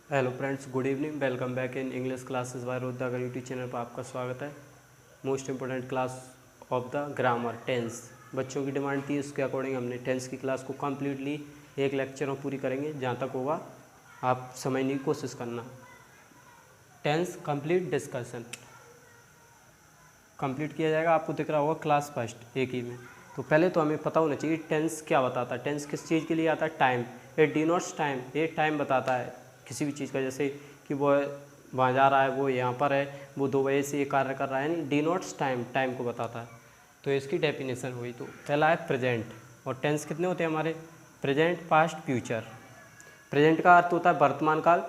Hello friends, good evening. Welcome back in English classes by Rudra YouTube channel पर आपका स्वागत है। Most important class of the grammar tense. बच्चों की demand थी, उसके अकॉर्डिंग हमने टेंस की क्लास को कम्प्लीटली एक लेक्चर में पूरी करेंगे। जहाँ तक होगा आप समझने की कोशिश करना। टेंस कंप्लीट डिस्कशन कंप्लीट किया जाएगा। आपको दिख रहा होगा क्लास फर्स्ट एक ही में। तो पहले तो हमें पता होना चाहिए टेंस क्या बताता है। टेंस किस चीज़ के लिए आता है? टाइम। इट डिनोट्स टाइम, ये टाइम बताता है किसी भी चीज़ का। जैसे कि वो वहाँ जा रहा है, वो यहाँ पर है, वो 2 बजे से ये कार्य कर रहा है, यानी डिनोट्स टाइम, टाइम को बताता है। तो इसकी डेफिनेशन हुई। तो पहला है प्रेजेंट। और टेंस कितने होते हैं हमारे? Present, past, future. प्रेजेंट का अर्थ होता है वर्तमान काल,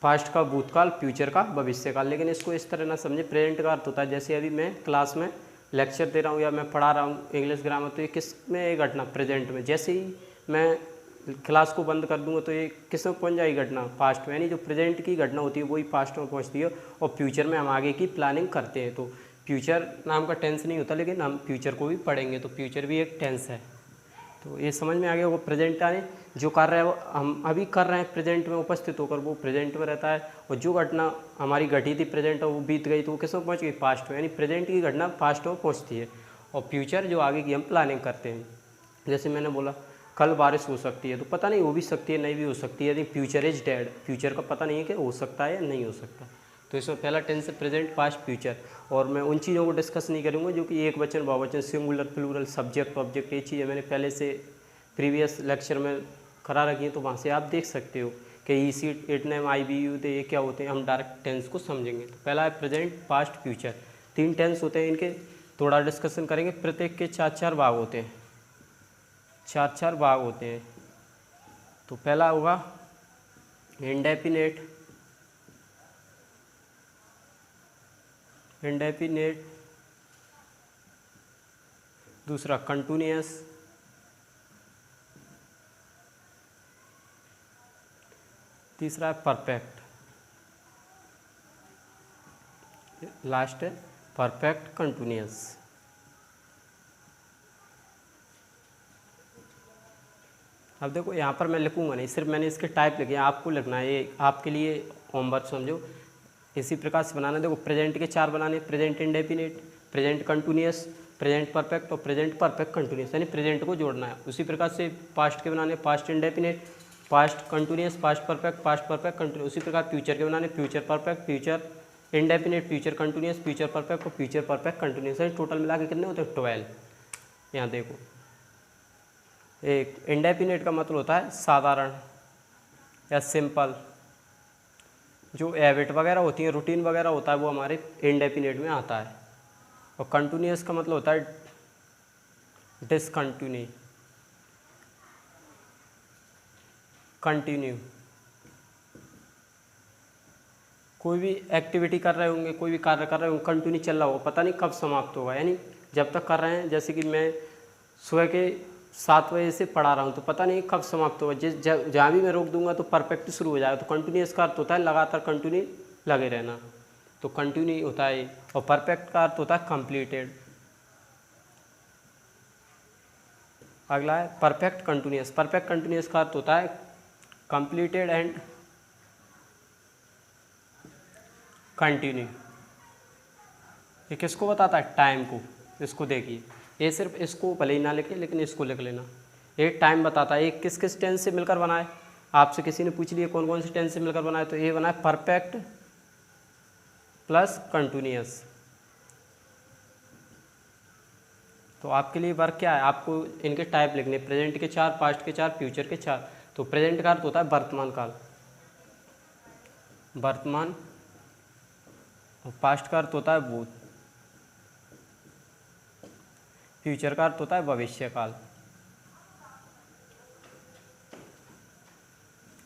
पास्ट का भूतकाल, फ्यूचर का भविष्यकाल। लेकिन इसको इस तरह ना समझे। प्रेजेंट का अर्थ होता है जैसे अभी मैं क्लास में लेक्चर दे रहा हूँ या मैं पढ़ा रहा हूँ इंग्लिश ग्रामर, तो ये किस में ये घटना प्रेजेंट में। जैसे ही मैं क्लास को बंद कर दूंगा तो ये किस में पहुँच जाएगी? घटना पास्ट में। यानी जो प्रेजेंट की घटना होती है वही पास्ट में पहुँचती है और फ्यूचर में हम आगे की प्लानिंग करते हैं। तो फ्यूचर नाम का टेंस नहीं होता, लेकिन हम फ्यूचर को भी पढ़ेंगे तो फ्यूचर भी एक टेंस है। तो ये समझ में आ गया। वो प्रेजेंट आने जो कार्य है वो हम अभी कर रहे हैं प्रेजेंट में उपस्थित होकर, वो प्रेजेंट में रहता है। और जो घटना हमारी घटी थी प्रेजेंट में, वो बीत गई, तो वो किस में पहुँच गई? पास्ट में। यानी प्रेजेंट की घटना पास्ट में पहुँचती है और फ्यूचर जो आगे की हम प्लानिंग करते हैं। जैसे मैंने बोला कल बारिश हो सकती है, तो पता नहीं हो भी सकती है, नहीं भी हो सकती है। यदि फ्यूचर इज डेड, फ्यूचर का पता नहीं है कि हो सकता है या नहीं हो सकता। तो इसमें पहला टेंस है प्रेजेंट, पास्ट, फ्यूचर। और मैं उन चीज़ों को डिस्कस नहीं करूँगा जो कि एक वचन, बहुवचन, सिंगुलर, प्लूरल, सब्जेक्ट, ऑब्जेक्ट, ये चीज़ें मैंने पहले से प्रीवियस लेक्चर में करा रखी है। तो वहाँ से आप देख सकते हो कि ई सी, इट नेम, आई बी यू, ये क्या होते हैं। हम डायरेक्ट टेंस को समझेंगे। तो पहला है प्रेजेंट, पास्ट, फ्यूचर। 3 टेंस होते हैं, इनके थोड़ा डिस्कशन करेंगे। प्रत्येक के 4-4 भाग होते हैं, 4-4 भाग होते हैं। तो पहला होगा इंडेफिनेट, इंडेफिनेट। दूसरा कंटिन्यूअस, तीसरा है परफेक्ट, लास्ट है परफेक्ट कंटिन्यूअस। अब देखो यहाँ पर मैं लिखूंगा नहीं, सिर्फ मैंने इसके टाइप लिखे हैं, आपको लिखना है। ये आपके लिए होमवर्क समझो। इसी प्रकार से बनाना। देखो प्रेजेंट के 4 बनाने, present indefinite, present continuous, present perfect और प्रेजेंट परफेक्ट कंटिन्यूअस, यानी प्रेजेंट को जोड़ना है। उसी प्रकार से पास्ट के बनाने, past indefinite, past continuous, past perfect continuous. उसी प्रकार फ्यूचर के बनाने, future perfect, future indefinite, future continuous, future perfect और फ्यूचर परफेक्ट कंटिन्यूअस। टोटल मिला के कितने होते हैं? 12। यहाँ देखो, एक इंडेफिनिट का मतलब होता है साधारण या सिंपल। जो हैबिट वगैरह होती है, रूटीन वगैरह होता है, वो हमारे इंडेफिनिट में आता है। और कंटिन्यूअस का मतलब होता है डिसकंटिन्यू, कंटिन्यू। कोई भी एक्टिविटी कर रहे होंगे, कोई भी कार्य कर रहे होंगे, कंटिन्यू चल रहा होगा, पता नहीं कब समाप्त होगा। यानी जब तक कर रहे हैं, जैसे कि मैं सुबह के 7 बजे से पढ़ा रहा हूँ, तो पता नहीं कब समाप्त होगा। जहाँ भी मैं रोक दूंगा तो परफेक्ट शुरू हो जाएगा। तो कंटिन्यूअस का अर्थ होता है लगातार कंटिन्यू लगे रहना, तो कंटिन्यू होता है। और परफेक्ट का अर्थ होता है कंप्लीटेड। अगला है परफेक्ट कंटिन्यूअस। परफेक्ट कंटिन्यूअस का अर्थ होता है कंप्लीटेड एंड कंटिन्यू। ये किसको बताता है? टाइम को। इसको देखिए, ये सिर्फ इसको भले ही ना लिखे, लेकिन इसको लिख लेना। ये टाइम बताता है। ये किस किस टेंस से मिलकर बना है? आपसे किसी ने पूछ लिया कौन कौन से टेंस से मिलकर बना है, तो ये बना है परफेक्ट प्लस कंटिन्यूअस। तो आपके लिए वर्क क्या है? आपको इनके टाइप लिखने, प्रेजेंट के 4, पास्ट के 4, फ्यूचर के 4। तो प्रेजेंट का अर्थ होता है वर्तमान काल, वर्तमान। और पास्ट का अर्थ होता है भूत, फ्यूचर का अर्थ होता है भविष्य काल।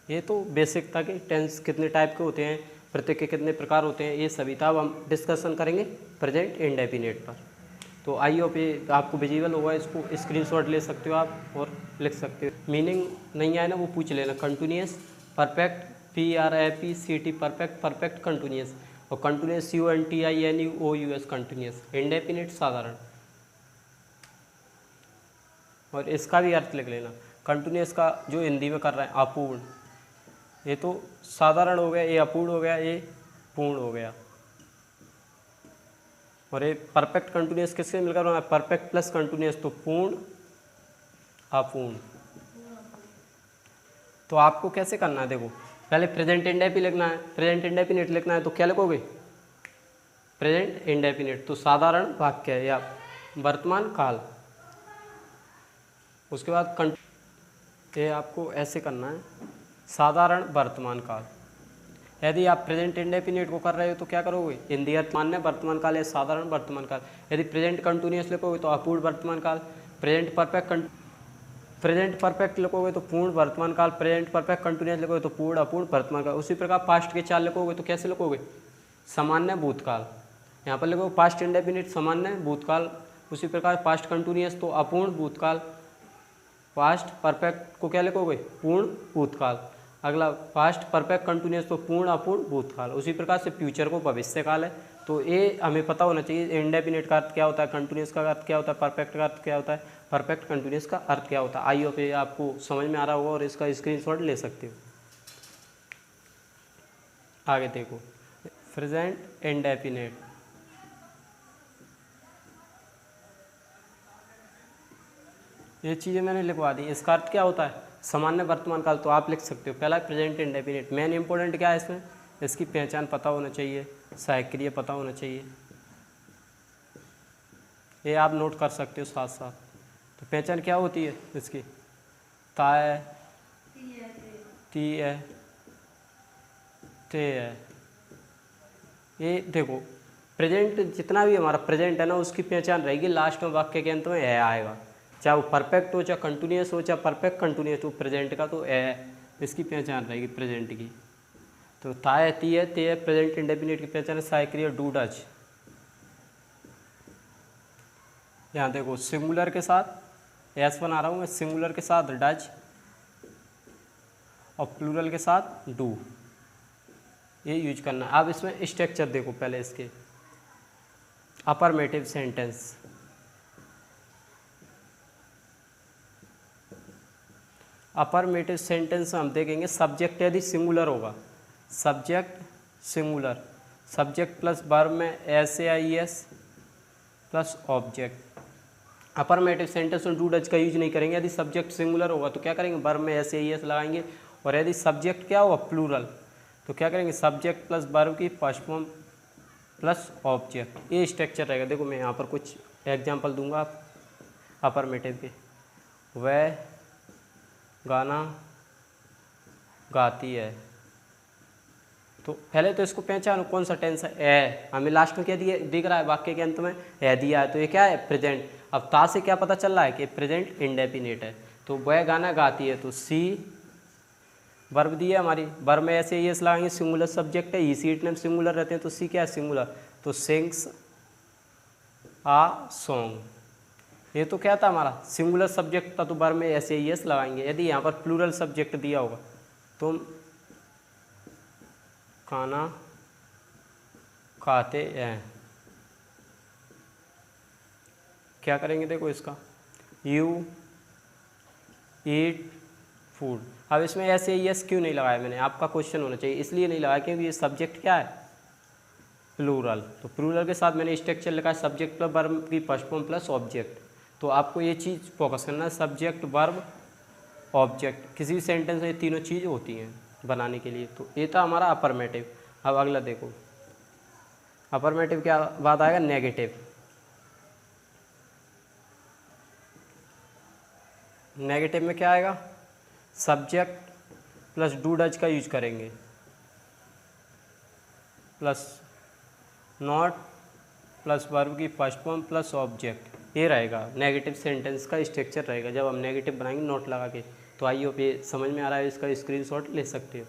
ये तो बेसिक था कि टेंस कितने टाइप के होते हैं, प्रत्येक के कितने प्रकार होते हैं, ये सभी था। अब हम डिस्कशन करेंगे प्रेजेंट इंडेफिनिट पर। तो आई होप ये आपको विजिबल होगा। इसको स्क्रीनशॉट ले सकते हो आप और लिख सकते हो। मीनिंग नहीं आए ना वो पूछ लेना। Continuous, perfect, PRFECT, perfect, perfect continuous. और कंटिन्यूअस CONTINUOUS, कंटिन्यूअस। इंडेफिनिट साधारण। और इसका भी अर्थ लिख लेना। कंटिन्यूअस का जो हिंदी में कर रहे हैं अपूर्ण, ये तो साधारण हो गया, ये अपूर्ण हो गया, ये पूर्ण हो गया। और ये परफेक्ट कंटिन्यूअस किससे मिलकर बना है? परफेक्ट प्लस कंटिन्यूअस, तो पूर्ण अपूर्ण। तो आपको कैसे करना है, देखो पहले प्रेजेंट इंडेफिनिट लिखना है। प्रेजेंट इंडेफिनिट लिखना है तो क्या लिखोगे? प्रेजेंट इंडेफिनिट, तो साधारण वाक्य है या वर्तमान काल। उसके बाद ये आपको ऐसे करना है, साधारण वर्तमान काल। यदि आप प्रेजेंट इंडेफिनिट को कर रहे हो तो क्या करोगे? इन दी मान्य वर्तमान काल या साधारण वर्तमान काल। यदि प्रेजेंट कंटिन्यूअस लिखोगे तो अपूर्ण वर्तमान काल। प्रेजेंट परफेक्ट लिखोगे तो पूर्ण वर्तमान काल। प्रेजेंट परफेक्ट कंटिन्यूअस लिखोगे तो पूर्ण अपूर्ण वर्तमान काल। उसी प्रकार पास्ट के चार लिखोगे तो कैसे लिखोगे? सामान्य भूतकाल। यहाँ पर लिखोगे पास्ट इंडेफिनिट सामान्य भूतकाल। उसी प्रकार पास्ट कंटिन्यूअस तो अपूर्ण भूतकाल। पास्ट परफेक्ट को क्या लिखोगे? पूर्ण भूतकाल। अगला पास्ट परफेक्ट कंटिन्यूअस तो पूर्ण अपूर्ण भूतकाल। उसी प्रकार से फ्यूचर को भविष्यकाल है। तो ये हमें पता होना चाहिए इंडेफिनिट का अर्थ क्या होता है, कंटिन्यूअस का अर्थ क्या होता है, परफेक्ट का अर्थ क्या होता है, परफेक्ट कंटिन्यूअस का अर्थ क्या होता है। आई होप ये आपको समझ में आ रहा होगा और इसका स्क्रीनशॉट ले सकते हो। आगे देखो, प्रेजेंट इंडेफिनिट। ये चीज़ें मैंने लिखवा दी। इसका अर्थ क्या होता है? सामान्य वर्तमान काल। तो आप लिख सकते हो पहला प्रेजेंट इंडेफिनिट। मेन इंपॉर्टेंट क्या है इसमें? इसकी पहचान पता होना चाहिए, सक्रिय पता होना चाहिए। ये आप नोट कर सकते हो साथ साथ। तो पहचान क्या होती है इसकी? ताय, ती है, ते है। ये देखो प्रेजेंट जितना भी हमारा प्रेजेंट है ना, उसकी पहचान रहेगी लास्ट में वाक्य के अंत में है आएगा। चाहे वो परफेक्ट हो, चाहे कंटिन्यूअस हो, चाहे परफेक्ट कंटिन्यूअस हो, प्रेजेंट का तो है, इसकी पहचान रहेगी प्रेजेंट की। तो ताय, ती है, ते है, प्रेजेंट इंडेफिनिट की पहचान है सक्रिय, डू, डज। यहाँ देखो सिंगुलर के साथ एस बना रहा हूँ मैं, सिंगुलर के साथ डज और प्लूरल के साथ डू, ये यूज करना है। अब इसमें स्ट्रक्चर देखो पहले इसके। अफर्मेटिव सेंटेंस, अफर्मेटिव सेंटेंस हम देखेंगे सब्जेक्ट यदि सिंगुलर होगा, subject singular, subject plus verb में SAIS plus object. Affirmative sentence में डू डज का यूज नहीं करेंगे। यदि सब्जेक्ट सिंगुलर होगा तो क्या करेंगे? वर्ब में SAIS लगाएंगे। और यदि सब्जेक्ट क्या होगा? प्लूरल, तो क्या करेंगे? सब्जेक्ट प्लस वर्ब की फर्स्ट फॉर्म प्लस ऑब्जेक्ट। ये स्ट्रक्चर रहेगा। देखो मैं यहाँ पर कुछ एग्जांपल दूंगा आप अफर्मेटिव के। वह गाना गाती है। तो पहले तो इसको पहचानो कौन सा टेंस है? ए। हमें लास्ट में क्या दिया दिख रहा है? वाक्य के अंत में ए दिया है, तो ये क्या है? प्रेजेंट। अब ता से क्या पता चल रहा है कि प्रेजेंट इंडेफिनिट है। तो वह गाना गाती है, तो सी वर्ब दी है हमारी। वर्ब में ऐसे ये लगाएंगे, सिंगुलर सब्जेक्ट है, सीट नेम सिंगुलर रहते हैं, तो सी क्या है? सिंगुलर। तो सिंग्स आ सॉन्ग। ये तो क्या था हमारा? सिंगुलर सब्जेक्ट था, तो वर्ब में ऐसे यस लगाएंगे। यदि यहाँ पर प्लूरल सब्जेक्ट दिया होगा, तुम खाना खाते हैं, क्या करेंगे? देखो इसका, यू ईट फूड। अब इसमें ऐसे यस क्यों नहीं लगाया मैंने? आपका क्वेश्चन होना चाहिए, इसलिए नहीं लगाया क्योंकि ये सब्जेक्ट क्या है? प्लूरल। तो प्लूरल के साथ मैंने स्ट्रक्चर लिखा है सब्जेक्ट प्लस वर्ब की फर्स्ट फॉर्म प्लस ऑब्जेक्ट। तो आपको ये चीज़ फोकस करना है, सब्जेक्ट वर्ब ऑब्जेक्ट। किसी भी सेंटेंस में ये तीनों चीज़ होती हैं बनाने के लिए। तो ये था हमारा अफर्मेटिव। अब अगला देखो, अफर्मेटिव के बाद आएगा नेगेटिव। नेगेटिव में क्या आएगा? सब्जेक्ट प्लस डू डज का यूज करेंगे, प्लस नॉट प्लस वर्ब की फर्स्ट फॉर्म प्लस ऑब्जेक्ट। ये रहेगा नेगेटिव सेंटेंस का स्ट्रक्चर रहेगा जब हम नेगेटिव बनाएंगे नोट लगा के। तो आइए आप ये समझ में आ रहा है, इसका स्क्रीनशॉट ले सकते हो।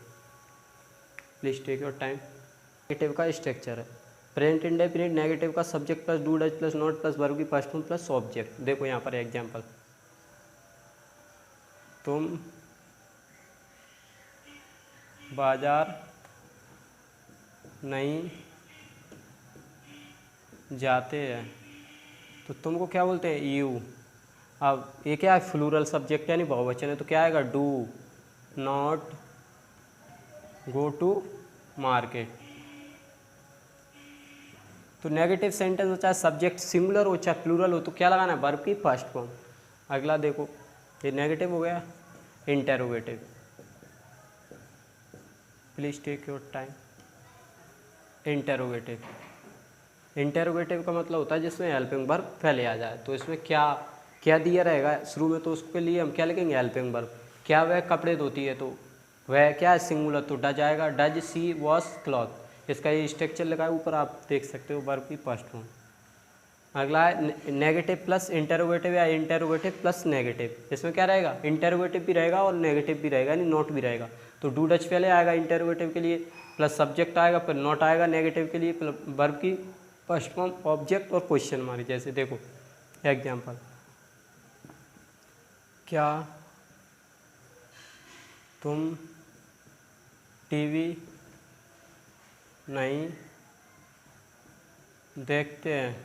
Please take your time. Negative का स्ट्रक्चर है प्रेजेंट इंडेफिनिट, नेगेटिव का subject plus do does plus not plus verb की फर्स्ट फॉर्म प्लस ऑब्जेक्ट। देखो यहाँ पर एग्जाम्पल, तुम बाजार नहीं जाते हैं, तो तुमको क्या बोलते हैं? यू। अब ये क्या है? फ्लूरल सब्जेक्ट यानी बहुवचन है, तो क्या आएगा? Do not go to market. तो नेगेटिव सेंटेंस हो चाहे सब्जेक्ट सिंगुलर हो चाहे प्लूरल हो तो क्या लगाना है, वर्ब की फर्स्ट फॉर्म। अगला देखो, ये नेगेटिव हो गया, interrogative. Please take your time. Interrogative, interrogative का मतलब होता है जिसमें हेल्पिंग वर्ब पहले आ जाए। तो इसमें क्या क्या दिया रहेगा शुरू में, तो उसके लिए हम क्या लिखेंगे, हेल्पिंग वर्ब। क्या वह कपड़े धोती है, तो वह क्या है, सिंगुलर, तो डज आएगा, डज सी वॉश क्लॉथ। इसका ये स्ट्रक्चर लगा है ऊपर, आप देख सकते हो, वर्ब की फर्स्ट फॉर्म। अगला है नेगेटिव प्लस इंटेरोगेटिव या इंटेरोगेटिव प्लस नेगेटिव। इसमें क्या रहेगा, इंटेरोगेटिव भी रहेगा और नेगेटिव भी रहेगा, यानी नॉट भी रहेगा। तो डू डच पहले आएगा इंटेरोगेटिव के लिए, प्लस सब्जेक्ट आएगा, फिर नॉट आएगा नेगेटिव के लिए, वर्ब की फर्स्ट फॉर्म, ऑब्जेक्ट और क्वेश्चन मार्क। जैसे देखो एग्जाम्पल, क्या तुम टीवी नहीं देखते हैं,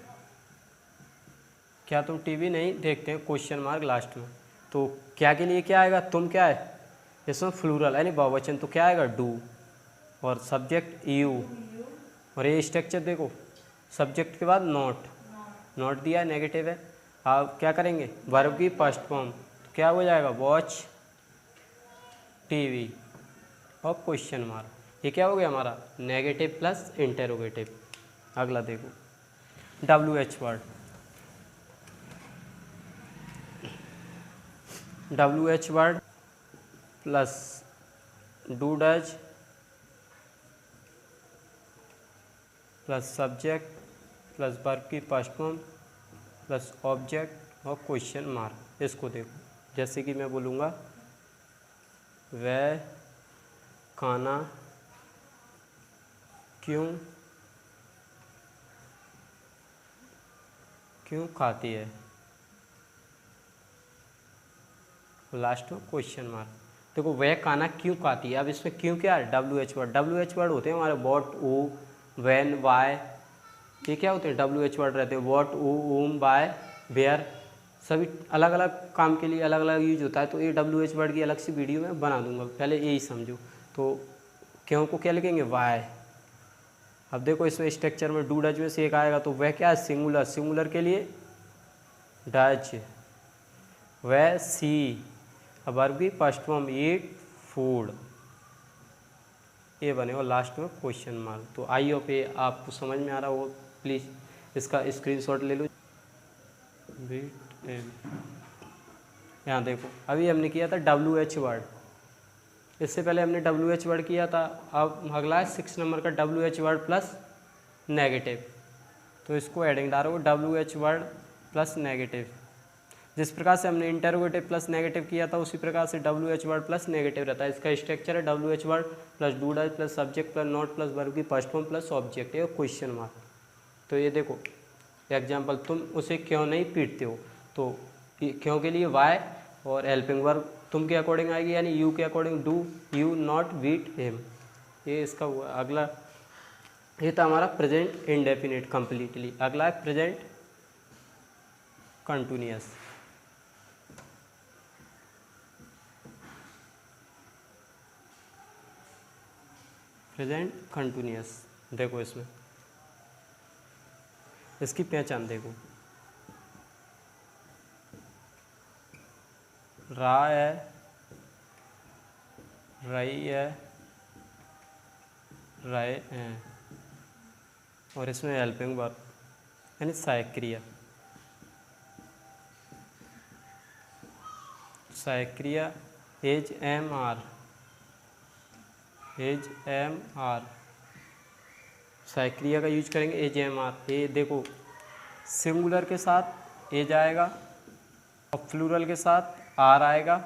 क्या तुम टीवी नहीं देखते हैं, क्वेश्चन मार्क लास्ट में। तो क्या के लिए क्या आएगा, तुम क्या है, इसमें फ्लूरल यानी बहुवचन, तो क्या आएगा, डू, और सब्जेक्ट यू, और ये स्ट्रक्चर देखो, सब्जेक्ट के बाद नॉट, नॉट दिया है, नेगेटिव है। आप क्या करेंगे, वर्ब की फर्स्ट फॉर्म, तो क्या हो जाएगा, वॉच टीवी और क्वेश्चन मार्क। ये क्या हो गया हमारा, नेगेटिव प्लस इंटेरोगेटिव। अगला देखो, W H word. W H word plus do does plus subject plus verb की फर्स्ट फॉर्म प्लस ऑब्जेक्ट और क्वेश्चन मार्क। इसको देखो, जैसे कि मैं बोलूँगा वह खाना क्यों खाती है, लास्ट में क्वेश्चन मार्क। देखो वह खाना क्यों खाती है, अब इसमें क्यों क्या है, W H word. W H word होते हैं हमारे वॉट, ओ, व्हेन, वाई, ये क्या होते हैं, डब्ल्यू एच वर्ड रहते हैं। What, who, whom, why, where, सभी अलग अलग काम के लिए अलग अलग यूज होता है। तो ये डब्ल्यू एच वर्ड की अलग सी वीडियो में बना दूंगा, पहले यही समझो। तो क्यों को क्या लिखेंगे, वाई। अब देखो इसमें स्ट्रक्चर में डू डज में से एक आएगा, तो वह क्या है, सिंगुलर, सिंगुलर के लिए डज, वह सी, अब वर्ब की फर्स्ट फॉर्म ईट, फूड, ये बने और लास्ट में क्वेश्चन मार्क। तो आई होप ये आपको समझ में आ रहा हो, प्लीज़ इसका स्क्रीनशॉट ले लो। यहाँ देखो, अभी हमने किया था डब्ल्यू एच वर्ड, इससे पहले हमने डब्ल्यू एच वर्ड किया था। अब अगला है 6 नंबर का W H word plus negative. तो इसको एडिंग डालो, W H word plus negative. जिस प्रकार से हमने इंटेरोगेटिव प्लस नेगेटिव किया था उसी प्रकार से W H word plus negative रहता है। इसका स्ट्रक्चर है W H word plus do does plus subject plus not plus verb की फर्स्ट फॉर्म प्लस ऑब्जेक्ट है क्वेश्चन मार्क। तो ये देखो एग्जाम्पल, तुम उसे क्यों नहीं पीटते हो, तो क्यों के लिए वाई और हेल्पिंग वर्ब तुम के अकॉर्डिंग आएगी, यानी यू के according do you not beat him. ये इसका हुआ। अगला ये था हमारा प्रेजेंट इंडेफिनिट कंप्लीटली। अगला है प्रेजेंट कंटिन्यूअस। प्रेजेंट कंटिन्यूअस देखो, इसमें इसकी पहचान देखो, रहा है, रही है, रहे हैं, और इसमें हेल्पिंग वर्ब यानी सहायक क्रिया। सहायक क्रिया is am are, is am are, सहायक क्रिया का यूज करेंगे एज एम आर। ये देखो सिंगुलर के साथ एज आएगा और प्लूरल के साथ आर आएगा,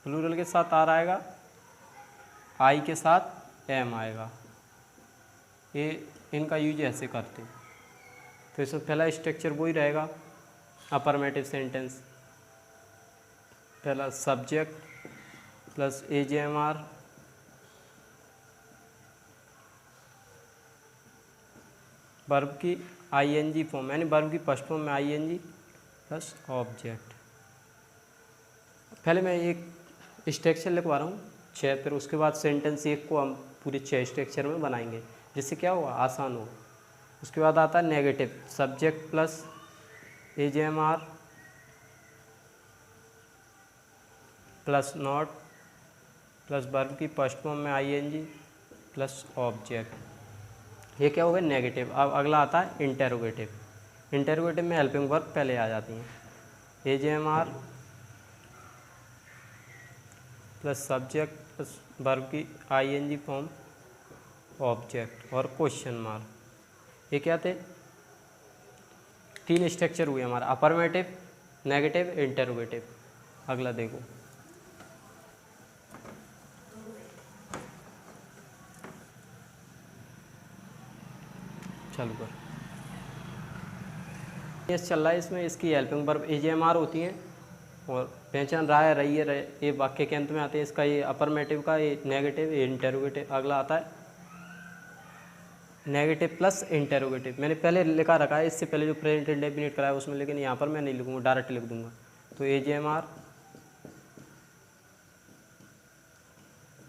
प्लूरल के साथ आर आएगा, आई के साथ एम आएगा। ये इनका यूज ऐसे करते हैं। तो इसमें पहला स्ट्रक्चर वही रहेगा, अफर्मेटिव सेंटेंस। पहला subject plus is am are, verb की आईएनजी फॉर्म यानी वर्ब की फर्स्ट फॉर्म में आईएनजी प्लस ऑब्जेक्ट। पहले मैं एक स्ट्रक्चर लिखवा रहा हूँ, 6, फिर उसके बाद सेंटेंस एक को हम पूरे 6 स्ट्रक्चर में बनाएंगे, जिससे क्या होगा, आसान हो। उसके बाद आता है negative, subject plus AJMR plus not plus verb की फर्स्ट फॉर्म में ING प्लस ऑब्जेक्ट। ये क्या हो गया, नेगेटिव। अब अगला आता है इंटेरोगेटिव। इंटेरोगेटिव में हेल्पिंग वर्ब पहले आ जाती हैं, AJMR plus subject plus verb की ING फॉर्म ऑब्जेक्ट और क्वेश्चन मार्क। ये क्या थे, 3 स्ट्रक्चर हुए हमारा, अफर्मेटिव, नेगेटिव, इंटेरोगेटिव। अगला देखो, चालू कर। ये चल रहा है, इसमें इसकी हेल्पिंग वर्ब AJMR होती हैं और पहचान रहा है, रही है, ये वाक्य के अंत में आते हैं। इसका ये अफर्मेटिव का, ये नेगेटिव, ये इंटेरोगेटिव। अगला आता है नेगेटिव प्लस इंटेरोगेटिव। मैंने पहले लिखा रखा है, इससे पहले जो प्रेजेंट इंडेफिनिट कराया उसमें, लेकिन यहाँ पर मैं नहीं लिखूँगा, डायरेक्ट लिख दूँगा। तो AJMR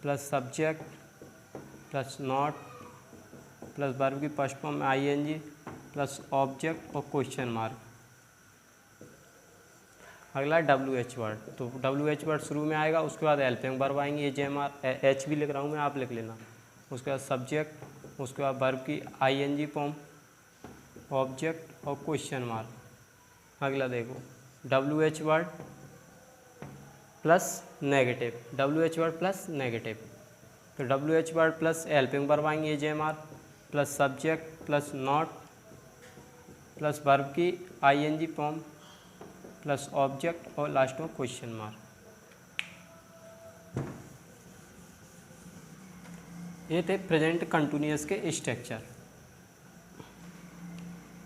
plus subject plus not plus verb की फर्स्ट फॉर्म में ING प्लस ऑब्जेक्ट और क्वेश्चन मार्क। अगला WH वर्ड। तो WH वर्ड शुरू में आएगा, उसके बाद हेल्पिंग वर्ब आएंगी, AJMR, H भी लिख रहा हूँ मैं, आप लिख लेना। उसके बाद सब्जेक्ट, उसके बाद वर्ब की ING फॉर्म, ऑब्जेक्ट और क्वेश्चन मार्क। अगला देखो, WH word plus negative, WH word plus negative. तो WH word plus helping verb आएंगी, AJMR plus subject plus not plus verb की ING फॉर्म प्लस ऑब्जेक्ट और लास्ट में question mark. ये थे प्रेजेंट कंटिन्यूअस के structure.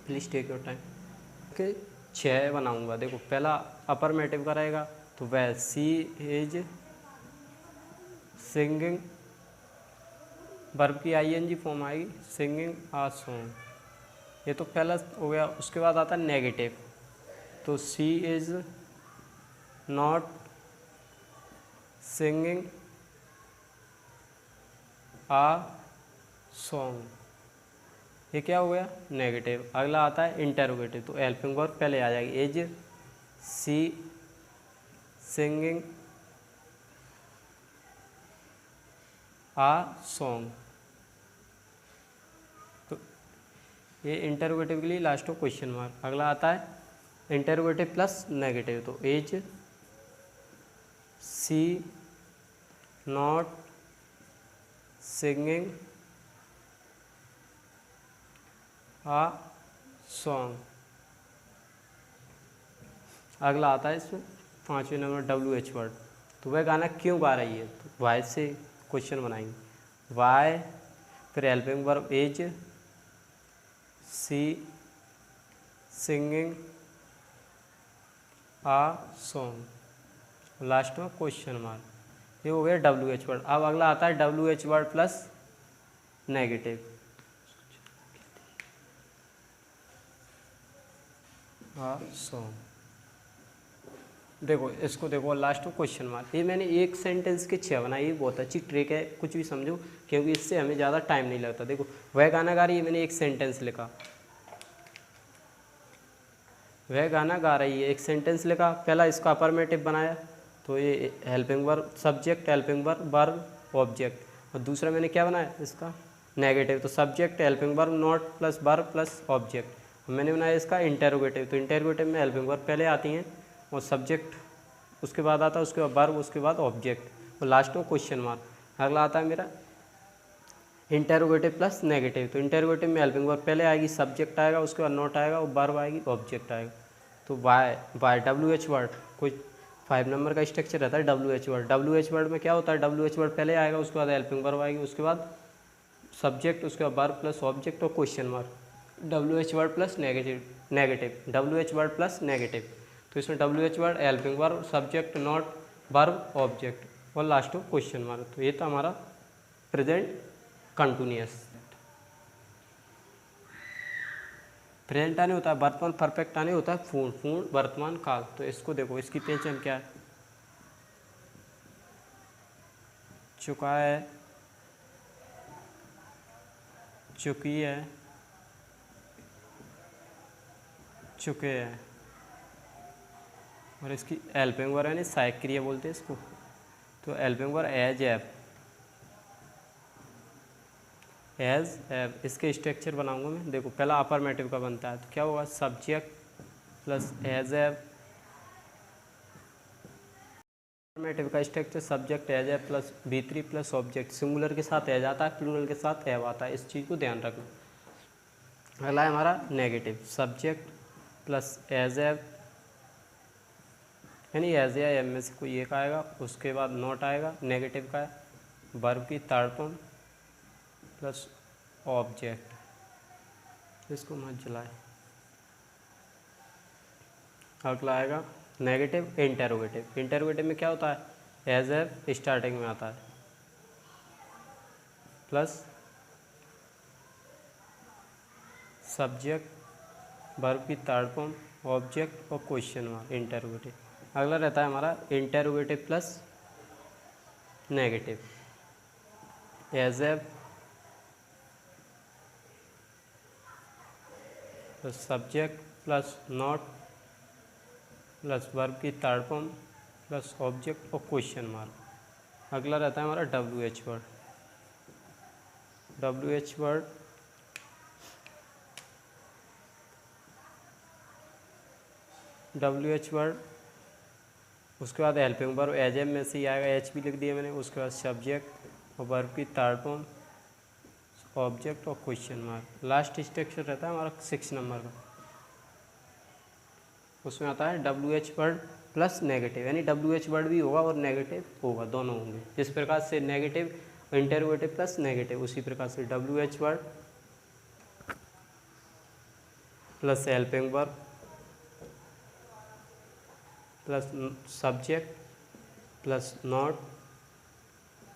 Please take your time. के 6 बनाऊंगा। देखो, पहला अफर्मेटिव का रहेगा, तो वह सी इज सिंगिंग, वर्ब की ING फॉर्म आएगी, सिंगिंग आ सॉन्ग। ये तो पहला हो गया। उसके बाद आता है नेगेटिव, तो she is not singing a song. ये क्या हो गया, नेगेटिव। अगला आता है इंटेरोगेटिव, तो हेल्पिंग वर्ब पहले आ जाएगी, is she singing a song. तो ये इंटेरोगेटिव के लिए लास्ट में क्वेश्चन मार्क। अगला आता है इंटेरोगेटिव प्लस नेगेटिव, तो is she not singing a song. अगला आता है इसमें 5वें नंबर WH वर्ड, तो वह गाना क्यों गा रही है, तो वाई से क्वेश्चन बनाएंगे, वाई, फिर helping verb is she singing a song, last में क्वेश्चन मार्क। ये हो गया WH वर्ड। अब अगला आता है WH वर्ड प्लस नेगेटिव, आ सॉन्ग। देखो, इसको देखो, लास्ट में क्वेश्चन मार्क। ये मैंने एक सेंटेंस के 6 बनाए, ये बहुत अच्छी ट्रिक है, कुछ भी समझो, क्योंकि इससे हमें ज़्यादा टाइम नहीं लगता। देखो, वह गाना गा रही है, मैंने एक सेंटेंस लिखा, वह गाना गा रही है, एक सेंटेंस लिखा। पहला इसका अफर्मेटिव बनाया, तो ये helping verb, subject, helping verb, verb, object. और दूसरा मैंने क्या बनाया इसका, नेगेटिव, तो subject, helping verb, not plus verb plus object. मैंने बनाया इसका इंटेरोगेटिव, तो इंटेरोगेटिव में हेल्पिंग वर्ब पहले आती हैं और सब्जेक्ट उसके बाद आता है, उसके बाद वर्ब, उसके बाद ऑब्जेक्ट और लास्ट में क्वेश्चन मार्क। अगला आता है मेरा इंटेरोगेटिव प्लस नेगेटिव, तो इंटेरोगेटिव में हेल्पिंग वर्ब पहले आएगी, सब्जेक्ट आएगा, उसके बाद नॉट आएगा और वर्ब आएगी, ऑब्जेक्ट आएगा। तो वाई WH वर्ड, कोई 5 नंबर का स्ट्रक्चर रहता है WH वर्ड। WH वर्ड में क्या होता है, WH वर्ड पहले आएगा, उसके बाद हेल्पिंग वर्ब आएगी, उसके बाद सब्जेक्ट, उसके बाद वर्ब प्लस ऑब्जेक्ट और question mark. WH word plus negative, WH word plus negative, तो इसमें WH word, helping verb, subject, not, verb, object और लास्ट में क्वेश्चन मार्क। तो ये था हमारा प्रेजेंट कंटिन्यूअस। प्रेजेंट आने होता है वर्तमान, परफेक्ट आने होता है पूर्ण वर्तमान काल। तो इसको देखो, इसकी पहचान क्या है, चुका है, चुकी है, चुके हैं। और इसकी हेल्पिंग वर्ब यानी सहायक क्रिया बोलते हैं इसको। तो helping verb has have, has have. इसके स्ट्रक्चर बनाऊंगा मैं। देखो पहला अफर्मेटिव का बनता है, तो क्या होगा, subject plus has have. Affirmative का structure subject has have plus V3 plus object. Singular के साथ एज आता है, प्लूरल के साथ एव आता है, इस चीज़ को ध्यान रखना। अगला है हमारा negative, subject plus has have, यानी एज या एम में से कोई एक आएगा, उसके बाद नॉट आएगा। नेगेटिव का है वर्ब की थर्ड फॉर्म प्लस ऑब्जेक्ट। इसको मत जलाए। अगला आएगा नेगेटिव इंटेरोगेटिव। इंटेरोगेटिव में क्या होता है, एज एफ स्टार्टिंग में आता है प्लस सब्जेक्ट वर्ब की थर्ड फॉर्म ऑब्जेक्ट और क्वेश्चन मार्क, इंटेरोगेटिव। अगला रहता है हमारा interrogative plus negative, has have plus subject plus not plus verb की थर्ड फॉर्म प्लस ऑब्जेक्ट और क्वेश्चन मार्क। अगला रहता है हमारा WH वर्ड। WH वर्ड उसके बाद हेल्पिंग वर्ब एज एम में से ही आएगा, एच भी लिख दिया मैंने। उसके बाद सब्जेक्ट और वर्ब की थर्ड फॉर्म ऑब्जेक्ट और क्वेश्चन मार्क। लास्ट स्ट्रक्चर रहता है हमारा 6 नंबर का, उसमें आता है WH वर्ड प्लस नेगेटिव, यानी WH वर्ड भी होगा और नेगेटिव होगा, दोनों होंगे। जिस प्रकार से नेगेटिव इंटेरोगेटिव प्लस नेगेटिव, उसी प्रकार से WH word plus helping verb plus subject plus not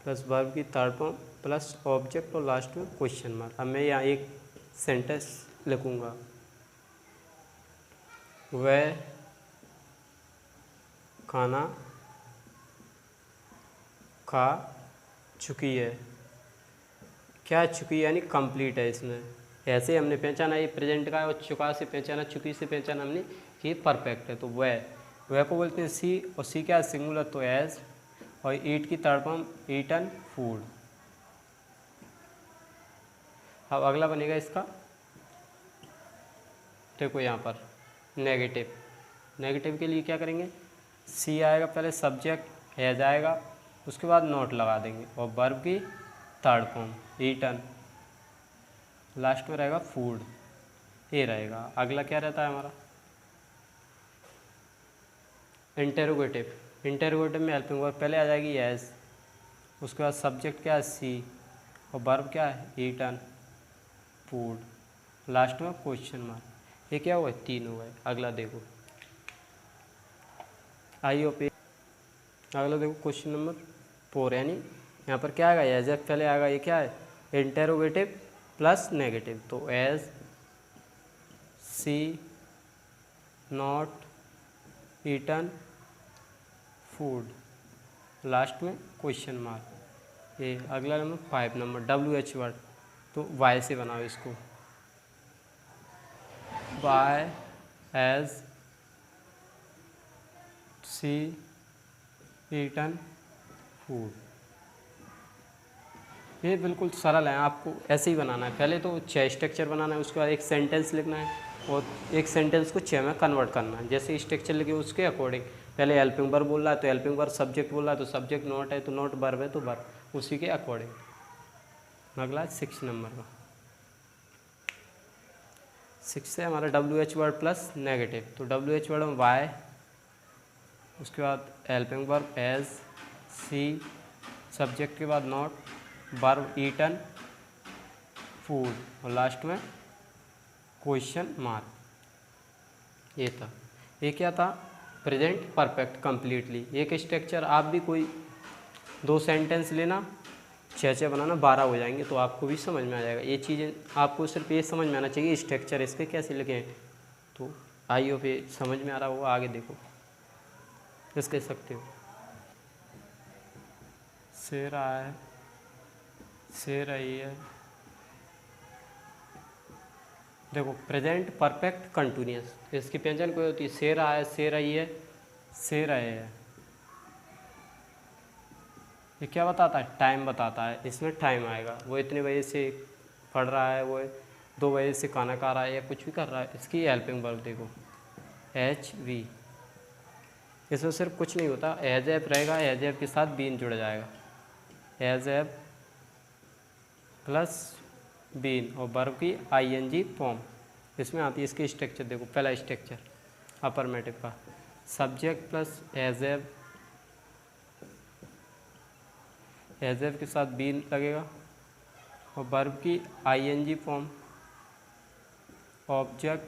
plus verb की थर्ड फॉर्म प्लस ऑब्जेक्ट और लास्ट में क्वेश्चन मार्क। अब मैं यहाँ एक सेंटेंस लिखूँगा, वह खाना खा चुकी है। क्या चुकी यानी कंप्लीट है। इसमें ऐसे हमने पहचाना ये प्रेजेंट का है, और चुका से पहचाना, चुकी से पहचाना हमने कि परफेक्ट है। तो वह को बोलते हैं सी, और सी क्या है, सिंगुलर तो एज, और ईट की थर्ड फॉर्म ईटन फूड। अब अगला बनेगा इसका, देखो यहाँ पर नेगेटिव। नेगेटिव के लिए क्या करेंगे, सी आएगा पहले, सब्जेक्ट एज आएगा, उसके बाद नोट लगा देंगे और वर्ब की थर्ड फॉर्म ईटन, लास्ट में रहेगा फूड, ये रहेगा। अगला क्या रहता है हमारा इंटेरोगेटिव। इंटेरोगेटिव में हेल्पिंग वर्ब पहले आ जाएगी एज, उसके बाद सब्जेक्ट क्या है सी, और वर्ब क्या है ईटन फूड, लास्ट में क्वेश्चन मार्क। ये क्या हुआ, 3 हो गए। अगला देखो, आई पे अगला देखो क्वेश्चन नंबर 4, यानी यहाँ पर क्या आएगा, एज एफ पहले आएगा। ये क्या है, इंटेरोगेटिव प्लस नेगेटिव, तो has she not eaten food, last में क्वेश्चन मार्क। ये अगला नंबर 5 नंबर WH वर्ड, तो वाई से बनाओ इसको, why has she eaten food. ये बिल्कुल सरल है, आपको ऐसे ही बनाना है। पहले तो 6 स्ट्रक्चर बनाना है, उसके बाद एक सेंटेंस लिखना है, और एक सेंटेंस को 6 में कन्वर्ट करना है। जैसे स्ट्रक्चर लिखे उसके अकॉर्डिंग, पहले हेल्पिंग वर्ब बोल रहा है तो हेल्पिंग वर्ब, सब्जेक्ट बोल रहा है तो सब्जेक्ट, नॉट है तो नॉट, वर्ब है तो वर्ब, उसी के अकॉर्डिंग। अगला 6 नंबर का, 6 से हमारा WH वर्ड प्लस नेगेटिव, तो WH वर्ड में वाई, उसके बाद हेल्पिंग वर्ब एज सी, सब्जेक्ट के बाद नॉट, वर्ब ईटन फूड, और लास्ट में क्वेश्चन मार्क। ये था, ये क्या था, प्रेजेंट परफेक्ट कंप्लीटली। एक स्ट्रक्चर आप भी कोई 2 सेंटेंस लेना, 6 बनाना, 12 हो जाएंगे, तो आपको भी समझ में आ जाएगा। ये चीज़ें आपको सिर्फ ये समझ में आना चाहिए स्ट्रक्चर इसके कैसे लिखे हैं। तो आई होप ये समझ में आ रहा होगा। आगे देखो, इसके सकते हो से रहा है, से रही है। देखो प्रेजेंट परफेक्ट कंटिन्यूअस, इसकी पहचान कोई होती है, से रहा है, से रही है, से रहे हैं। ये क्या बताता है? टाइम बताता है। इसमें टाइम आएगा, वो इतने बजे से पढ़ रहा है, वो 2 बजे से खाना खा रहा है, या कुछ भी कर रहा है। इसकी हेल्पिंग वर्ब देखो एच वी, इसमें सिर्फ कुछ नहीं होता, एज एफ रहेगा, एज एफ के साथ बीन जुड़ जाएगा, एज एफ प्लस बीन और वर्ब की आईएनजी फॉर्म इसमें आती है। इसकी स्ट्रक्चर देखो, पहला स्ट्रक्चर अफर्मेटिव का, सब्जेक्ट प्लस एज एफ के साथ बीन लगेगा, और वर्ब की ING form, object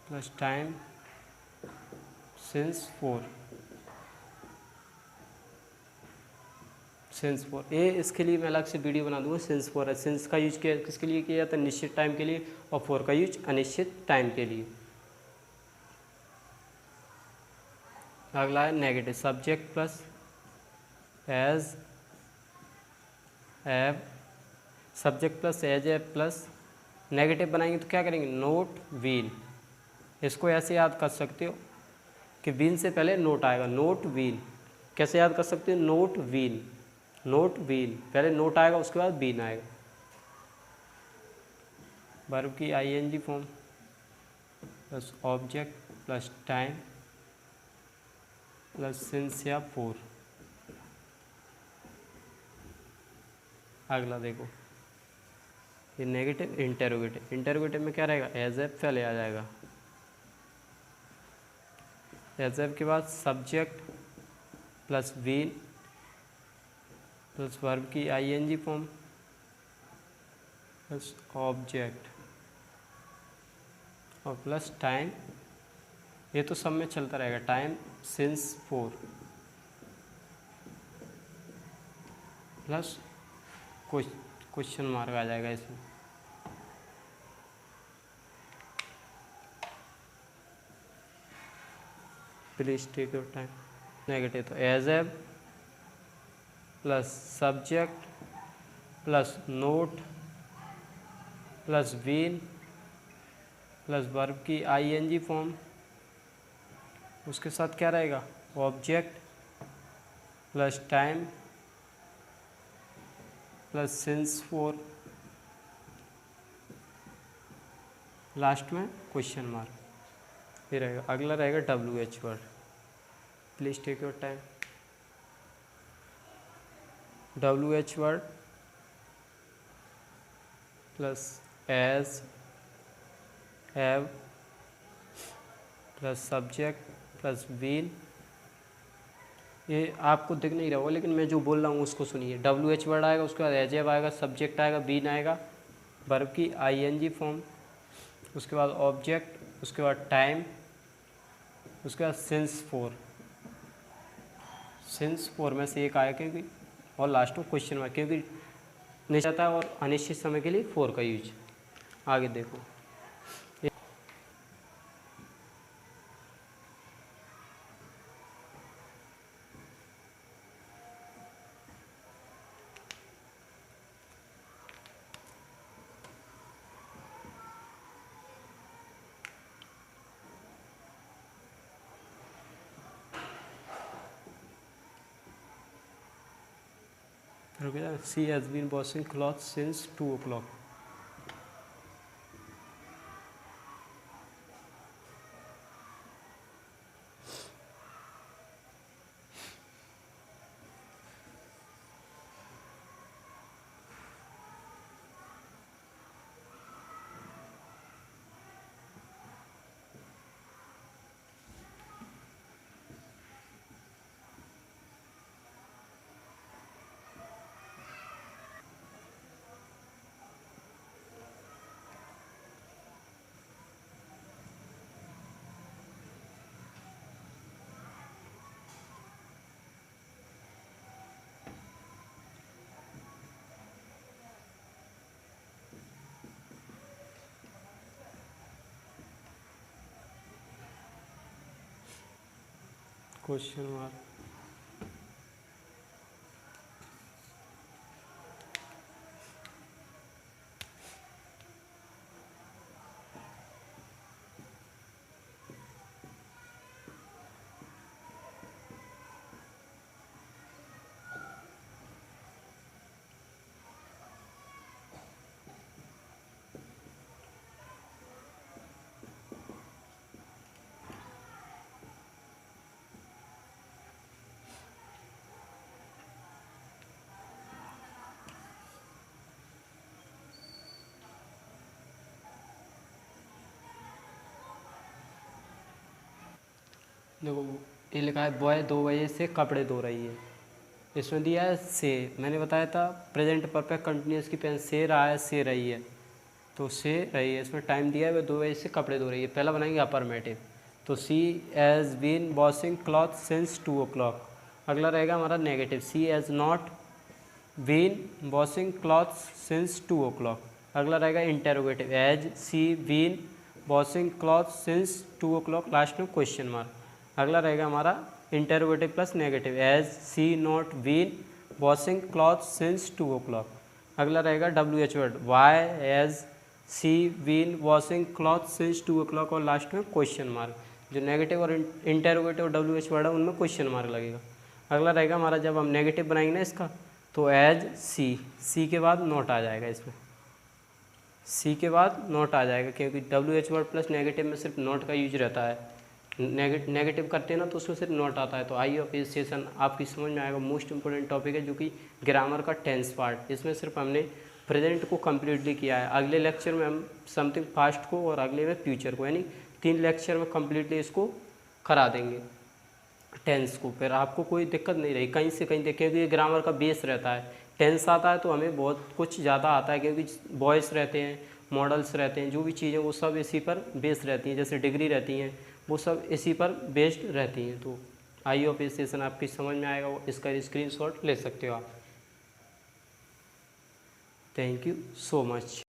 plus time since for, since for. ये इसके लिए मैं अलग से वीडियो बना दूंगा। सिंस फोर है, सिंस का यूज किसके लिए किया जाता है? निश्चित टाइम के लिए, और फोर का यूज अनिश्चित टाइम के लिए। अगला है negative, subject plus has have, subject plus has have plus negative बनाएंगे तो क्या करेंगे? Not been. इसको ऐसे याद कर सकते हो कि वीन से पहले नोट आएगा, नोट वीन। कैसे याद कर सकते हो? नोट वीन, नोट वीन, पहले नोट आएगा उसके बाद वीन आएगा। वर्ब की ING form plus object plus time plus since या फोर। अगला देखो, ये नेगेटिव इंटेरोगेटिव। इंटेरोगेटिव में क्या रहेगा? एज एफ पहले आ जाएगा, एज एफ के बाद subject plus been plus verb की आईएनजी फॉर्म प्लस ऑब्जेक्ट और प्लस टाइम। ये तो सब में चलता रहेगा, time since for plus question mark आ जाएगा इसमें। Please take your time. Negative तो has have plus subject plus not plus been plus verb की आईएनजी फॉर्म, उसके साथ क्या रहेगा? Object plus time plus since for, last में क्वेश्चन मार्क। ये रहेगा। अगला रहेगा W H word. Please take your time. W H word plus has have plus subject plus been. ये आपको दिख नहीं रहा होगा, लेकिन मैं जो बोल रहा हूँ उसको सुनिए। डब्ल्यू एच वर्ड आएगा, उसके बाद एज हैव आएगा, सब्जेक्ट आएगा, बीन आएगा, वर्ब की आईएनजी फॉर्म, उसके बाद ऑब्जेक्ट, उसके बाद टाइम, उसके बाद सिंस फोर। सिंस फोर में से एक आया क्योंकि, और लास्ट में क्वेश्चन मार्क, क्योंकि निश्चित और अनिश्चित समय के लिए फोर का यूज। आगे देखो, she has been washing cloth since 2 o'clock। Question mark देखो ये लिखा है बॉय 2 बजे से कपड़े धो रही है, इसमें दिया है से, मैंने बताया था प्रेजेंट परफेक्ट कंटिन्यूस की पेन से रहा है से रही है, तो से रही है, इसमें टाइम दिया है वह 2 बजे से कपड़े धो रही है। पहला बनाएंगे अफर्मेटिव, तो she has been washing cloth since 2 o'clock। अगला रहेगा हमारा negative, she has not been washing clothes since 2 o'clock। अगला रहेगा interrogative, has she been washing clothes since 2 o'clock, last में क्वेश्चन मार्क। अगला रहेगा हमारा interrogative plus negative, has she not been washing clothes since 2 o'clock। अगला रहेगा W H word, why has she been washing cloth since 2 o'clock, और last में question mark. जो negative और इंटेरोगेटिव और डब्ल्यू एच वर्ड है उनमें क्वेश्चन मार्क लगेगा। अगला रहेगा हमारा, जब हम नेगेटिव बनाएंगे ना इसका, तो एज सी, सी के बाद नोट आ जाएगा, इसमें सी के बाद नोट आ जाएगा, क्योंकि W H word plus negative में सिर्फ नोट का यूज रहता है। नेगेटिव करते हैं ना तो उसमें सिर्फ नोट आता है। तो आई होप ये सेशन आपकी समझ में आएगा। मोस्ट इंपॉर्टेंट टॉपिक है जो कि ग्रामर का टेंस पार्ट, इसमें सिर्फ हमने प्रेजेंट को कम्प्लीटली किया है। अगले लेक्चर में हम समथिंग पास्ट को और अगले में फ्यूचर को, यानी 3 लेक्चर में कम्प्लीटली इसको करा देंगे टेंस को। फिर आपको कोई दिक्कत नहीं रही कहीं से कहीं देखें, क्योंकि ये ग्रामर का बेस रहता है। टेंस आता है तो हमें बहुत कुछ ज़्यादा आता है, क्योंकि वॉइस रहते हैं, मॉडल्स रहते हैं, जो भी चीज़ें वो सब इसी पर बेस्ड रहती हैं। जैसे डिग्री रहती हैं वो सब इसी पर बेस्ड रहती हैं। तो आई होप ये सेशन आपकी समझ में आएगा, इसका स्क्रीनशॉट ले सकते हो आप। Thank you so much.